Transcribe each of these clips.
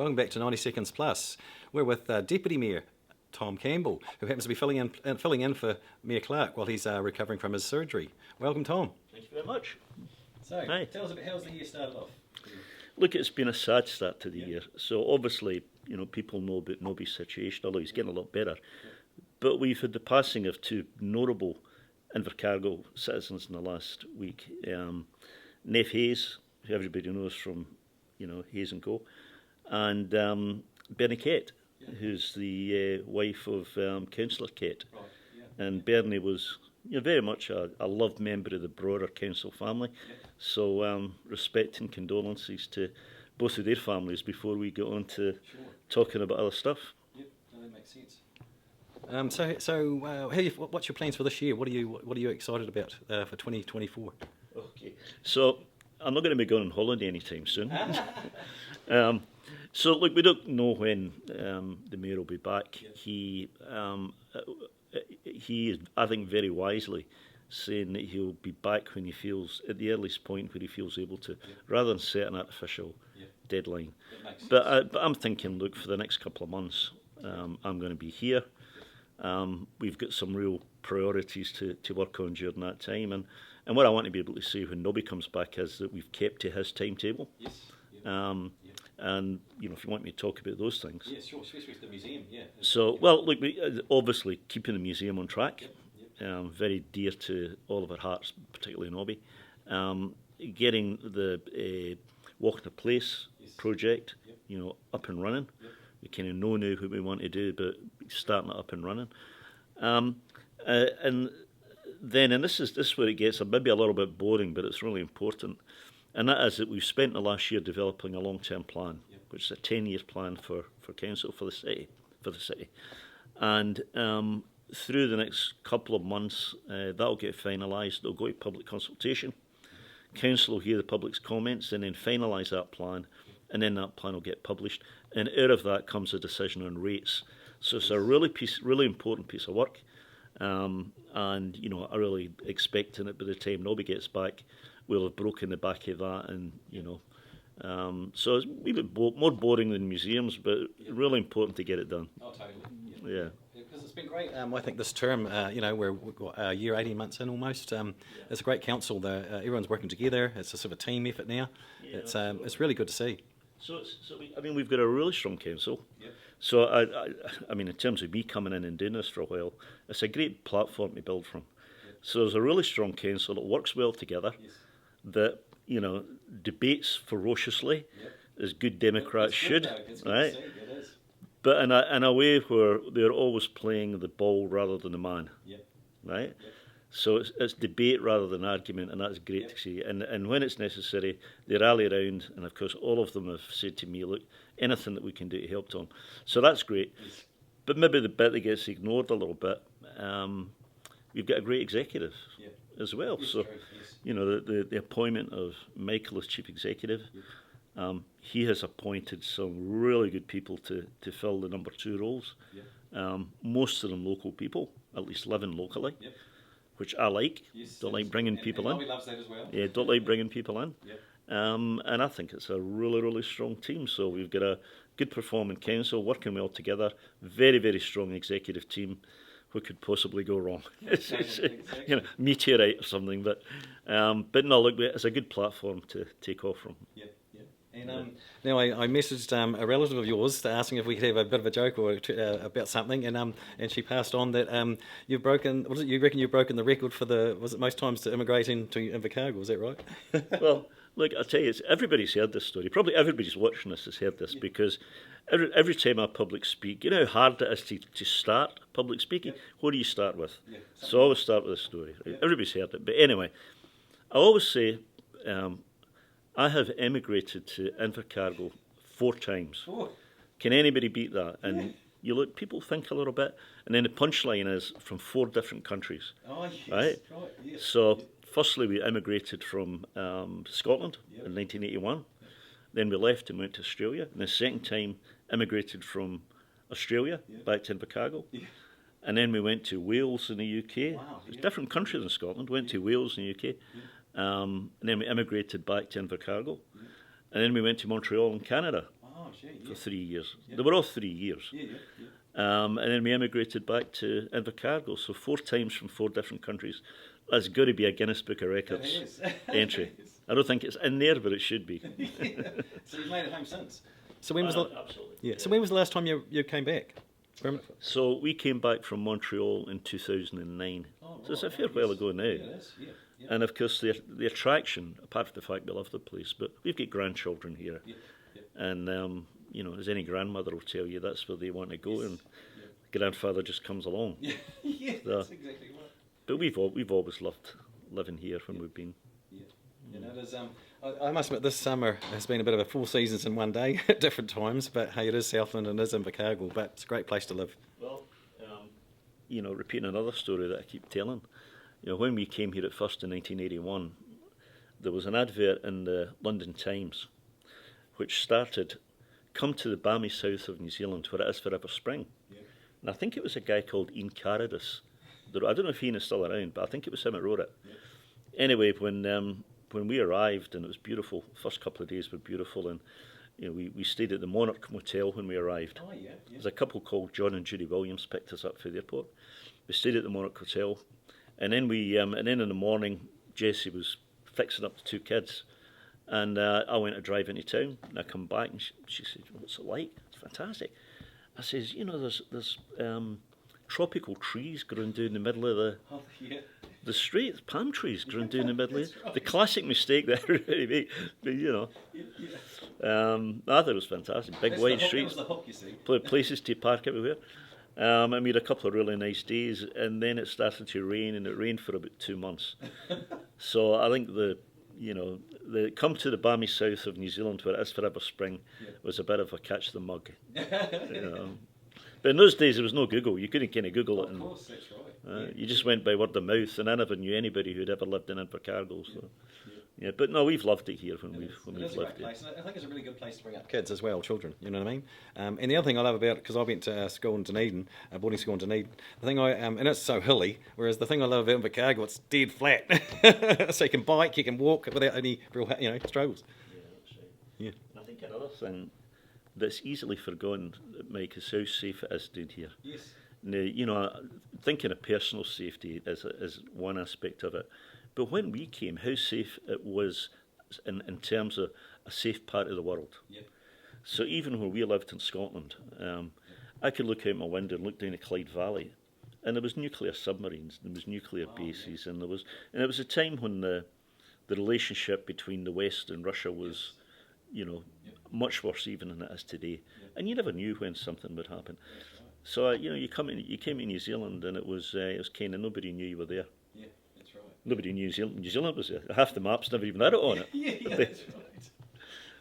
Welcome back to 90 Seconds Plus. We're with Deputy Mayor Tom Campbell, who happens to be filling in for Mayor Clark while he's recovering from his surgery. Welcome, Tom. Thank you very much. So, Hi. Tell us about how's the year started off? Look, it's been a sad start to the year. So obviously, you know, people know about Nobby's situation, although he's getting a lot better. But we've had the passing of two notable Invercargill citizens in the last week. Neff Hayes, who everybody knows from, you know, Hayes and Co. And Bernie Kett, who's the wife of Councillor Kett. Right, yeah. And Bernie was very much a loved member of the broader council family. So respect and condolences to both of their families before we get on to talking about other stuff. Yep, no, that makes sense. What's your plans for this year? What are you excited about for 2024? Okay, so I'm not going to be going on holiday anytime soon. So look, we don't know when the mayor will be back. He is, I think, very wisely saying that he'll be back when he feels, at the earliest point where he feels able to, rather than set an artificial deadline. But I'm thinking, look, for the next couple of months, I'm going to be here. We've got some real priorities to work on during that time, and what I want to be able to say when Nobby comes back is that we've kept to his timetable. Yes. And if you want me to talk about those things. Yeah, sure. Especially with the museum. Yeah. So, well, look, obviously keeping the museum on track. Very dear to all of our hearts, particularly Nobby. Getting the Walk the Place project, up and running. We kind of know now what we want to do, but starting it up and running. And then, and this is where it gets maybe a little bit boring, but it's really important. And that is that we've spent the last year developing a long-term plan, which is a 10-year plan for council, for the city. And through the next couple of months, that'll get finalised. It'll go to public consultation. Council will hear the public's comments and then finalise that plan, and then that plan will get published. And out of that comes a decision on rates. So it's a really important piece of work. And I'm really expecting it by the time Nobby gets back, we'll have broken the back of that, and so it's a wee bit more boring than museums, but really important to get it done. Oh, totally. Yeah. Because it's been great. I think this term, we've got a year, 18 months in almost. It's a great council. Everyone's working together. It's a sort of a team effort now. It's really good to see. We've got a really strong council. Yep. So I mean, in terms of me coming in and doing this for a while, it's a great platform to build from. Yep. So there's a really strong council that works well together. Yes. That debates ferociously, as good Democrats should, right? But in a way where they're always playing the ball rather than the man, right? So it's debate rather than argument, and that's great to see. And when it's necessary, they rally around, and of course all of them have said to me, look, anything that we can do to help Tom. So that's great. Yes. But maybe the bit that gets ignored a little bit, we've got a great executive as well. Yes, so, the appointment of Michael as chief executive, he has appointed some really good people to fill the number 2 roles. Most of them local people, at least living locally. Which I like. Yes, don't like bringing people in. Nobby loves that as well. Yeah, don't like bringing people in. And I think it's a really, really strong team. So we've got a good performing council working well together. Very, very strong executive team. What could possibly go wrong? Meteorite or something. But no, look, it's a good platform to take off from. And now I messaged a relative of yours asking if we could have a bit of a joke or about something, and she passed on that you've broken. What is it? You reckon you've broken the record for was it most times to immigrate into Invercargill? Is that right? Well, look, I'll tell you, everybody's heard this story. Probably everybody's watching this has heard this because every time I public speak, you know how hard it is to start public speaking. What do you start with? So I always start with a story. Right? Everybody's heard it, but anyway, I always say. I have emigrated to Invercargill 4 times. Can anybody beat that? And you look, people think a little bit, and then the punchline is from 4 different countries. Right? Yes. So, firstly, we emigrated from Scotland in 1981. Then we left and went to Australia. And the second time, emigrated from Australia back to Invercargill. And then we went to Wales in the UK. Wow, it's a different country than Scotland. Went to Wales in the UK. And then we emigrated back to Invercargill. And then we went to Montreal in Canada. gosh, yeah. for 3 years. They were all 3 years. And then we emigrated back to Invercargill, so 4 times from 4 different countries. That's got to be a Guinness Book of Records entry. I don't think it's in there, but it should be. So you've made it home since. So when was the absolutely? So when was the last time you came back? So we came back from Montreal in 2009. So it's a fair while ago now. And of course, the attraction, apart from the fact we love the place, but we've got grandchildren here, and you know, as any grandmother will tell you, that's where they want to go, and grandfather just comes along. That's exactly right. But we've always loved living here when we've been. You know, there's, I must admit, this summer has been a bit of a 4 seasons in one day at different times, but hey, it is Southland and it is Invercargill, but it's a great place to live. Well, you know, repeating another story that I keep telling, you know, when we came here at first in 1981, there was an advert in the London Times which started, "Come to the balmy south of New Zealand where it is forever spring." And I think it was a guy called Ian Caradus. I don't know if Ian is still around, but I think it was him that wrote it. Anyway, when we arrived, and it was beautiful, first couple of days were beautiful, and you know, we stayed at the Monarch Motel when we arrived. There's a couple called John and Judy Williams picked us up for the airport. We stayed at the Monarch Hotel, and then and then in the morning, Jessie was fixing up the 2 kids, and I went to drive into town, and I come back, and she said, "What's it like?" "It's fantastic." I says, "You know, there's tropical trees growing down the middle of the street, palm trees growing down the middle of the classic mistake that everybody makes, but you know." I thought it was fantastic. Big wide streets, places to park everywhere. And we had a couple of really nice days, and then it started to rain, and it rained for about 2 months. So I think the come to the balmy south of New Zealand where it is forever spring was a bit of a catch the mug. You know. But in those days there was no Google. You couldn't kind of Google it. Of course, that's right. You just went by word of mouth, and I never knew anybody who'd ever lived in Invercargill. So. But no, we've loved it here when we've lived here. I think it's a really good place to bring up kids as well, children. You know what I mean? And the other thing I love about it, because I went to school in Dunedin, boarding school in Dunedin. The thing and it's so hilly. Whereas the thing I love about Invercargill, it's dead flat, so you can bike, you can walk without any real struggles. Yeah, that's right. Yeah. I think another thing that's easily forgotten, Mike, is how safe it is down here. Yes. Now, you know, thinking of personal safety is one aspect of it. But when we came, how safe it was in terms of a safe part of the world. So even when we lived in Scotland, I could look out my window and look down the Clyde Valley, and there was nuclear submarines, there was nuclear bases, and it was a time when the relationship between the West and Russia was, you know, much worse even than it is today. And you never knew when something would happen. So you know, you came to New Zealand, and it was kind of nobody knew you were there. Nobody knew New Zealand was there. Half the maps never even had it on it. That's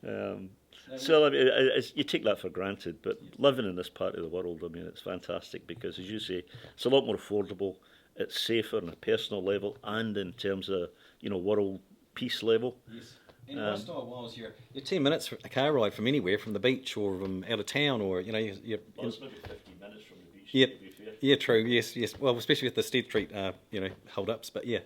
right. So I mean, you take that for granted, but living in this part of the world, I mean, it's fantastic because, as you say, it's a lot more affordable. It's safer on a personal level and in terms of, you know, world peace level. Yes. And lifestyle wise, you're 10 minutes for a car ride from anywhere, from the beach or from out of town, or you know, well, it's maybe 15 minutes from the beach. Yep. To be fair. Yeah, true. Yes. Well, especially with the Stead Street, hold ups. But yeah.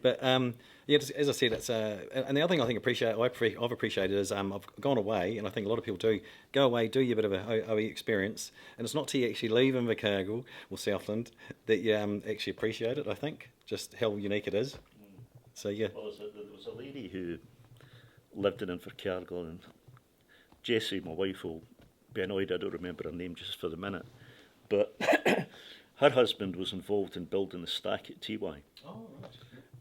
But as I said, it's and the other thing I think I've appreciated is I've gone away, and I think a lot of people do go away, do your bit of a OE experience, and it's not till you actually leave Invercargill or Southland that you actually appreciate it. I think just how unique it is. So yeah. Well, there was a lady who lived in Invercargill, and Jessie, my wife, will be annoyed I don't remember her name just for the minute, but her husband was involved in building the stack at TY. Oh, right.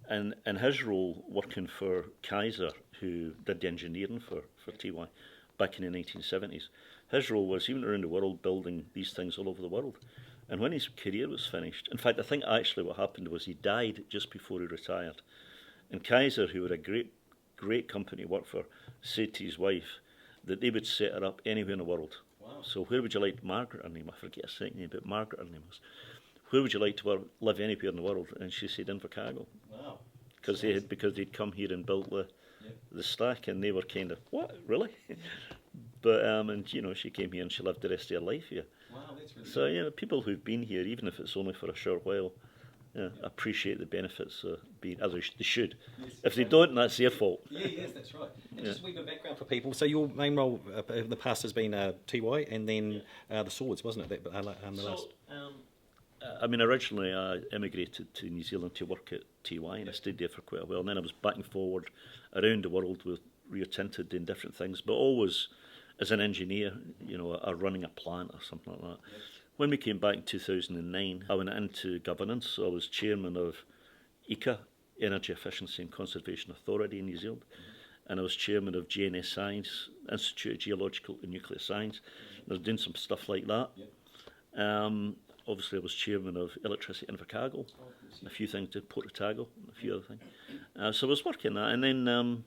And in his role, working for Kaiser, who did the engineering for TY back in the 1970s, his role was he went around the world building these things all over the world. And when his career was finished, in fact, I think actually what happened was he died just before he retired. And Kaiser, who were a great company to work for, said to his wife that they would set her up anywhere in the world. Wow. So where would you like, Margaret, her name, I forget her second name, but Margaret, her name was. Where would you like to live anywhere in the world? And she said Invercargill. Wow. Because they'd come here and built the stack, and they were kind of, what, really? But and you know, she came here and she lived the rest of her life here. Wow, that's really so good. You know, people who've been here, even if it's only for a short while, appreciate the benefits of being, as they should. If they don't, that's their fault. Yes, that's right. And just a wee bit of background for people. So your main role in the past has been TY and then the Swords, wasn't it? I mean, originally I emigrated to New Zealand to work at TY, and I stayed there for quite a while. And then I was back and forward around the world with Rio Tinto doing different things, but always as an engineer, or running a plant or something like that. When we came back in 2009, I went into governance. So I was chairman of ECA, Energy Efficiency and Conservation Authority in New Zealand, and I was chairman of GNS Science, Institute of Geological and Nuclear Science. And I was doing some stuff like that. Obviously, I was chairman of Electricity Invercargill, and a few things did Port Otago, and a few other things. So I was working that, and then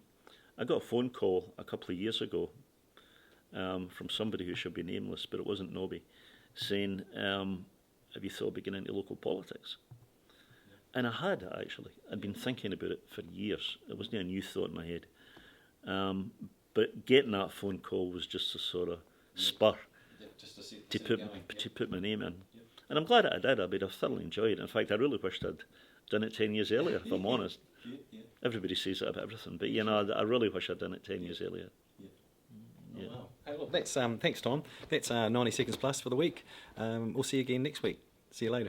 I got a phone call a couple of years ago from somebody who should be nameless, but it wasn't Nobby, saying, have you thought of getting into local politics? And I had, actually. I'd been thinking about it for years. It wasn't a new thought in my head. But getting that phone call was just a sort of spur to put my name in. And I'm glad that I did. I mean, I've thoroughly enjoyed it. In fact, I really wished I'd done it 10 years earlier, if I'm honest. Everybody says that about everything, but I really wish I'd done it 10 years earlier. Yeah. Oh, wow. Hey, look, that's thanks, Tom. That's 90 seconds plus for the week. We'll see you again next week. See you later.